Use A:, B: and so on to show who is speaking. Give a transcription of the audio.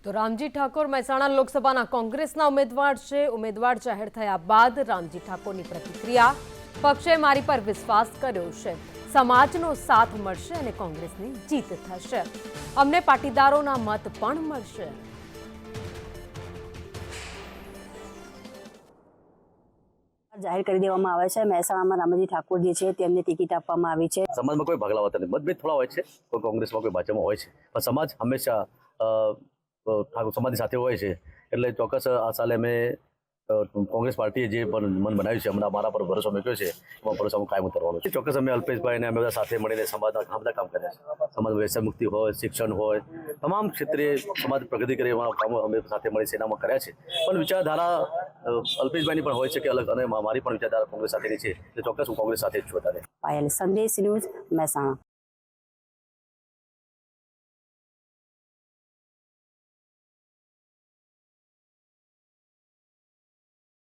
A: તો રામજી ઠાકોર મહેસાણા લોકસભાના કોંગ્રેસના ઉમેદવાર છે। ઉમેદવાર જાહેર થયા બાદ રામજી ઠાકોરની પ્રતિક્રિયા, પક્ષે મારી પર વિશ્વાસ કર્યો છે, સમાજનો સાથ મળશે અને કોંગ્રેસની જીત થશે, અમને પાટીદારોના મત પણ મળશે।
B: જાહેર કરી દેવામાં આવે છે। મહેસાણામાં રામજી ઠાકોર જે છે તેમને ટિકિટ આપવામાં આવી છે।
C: સમાજમાં કોઈ ભાગલા હોતા નથી, મતભેદ થોડા હોય છે, કોઈ કોંગ્રેસમાં કોઈ ભાજપમાં હોય છે, પણ સમાજ હંમેશા ઠાકોર સમાજની સાથે હોય છે। એટલે ચોક્કસ આ સાલે મેં કોંગ્રેસ પાર્ટીએ જે પણ મન બનાવ્યું છે, હમણાં મારા પર ભરોસો મૂક્યો છે, એમાં ભરોસો કાયમ ઉતરવાનો છે। ચોક્કસ અમે અલ્પેશભાઈને અમે બધા સાથે મળીને સમાજના ઘણા બધા કામ કર્યા છે। સમાજ વ્યવસાય મુક્તિ હોય, શિક્ષણ હોય, તમામ ક્ષેત્રે સમાજ પ્રગતિ કરે એવા કામો અમે સાથે મળી સેનામાં કર્યા છે। પણ વિચારધારા અલ્પેશભાઈની પણ હોય છે કે અલગ, અને મારી પણ વિચારધારા કોંગ્રેસ સાથેની છે, એટલે ચોક્કસ હું કોંગ્રેસ સાથે જ છું અત્યારે।
B: પાયલ સંદેશ ન્યૂઝ મહેસાણા।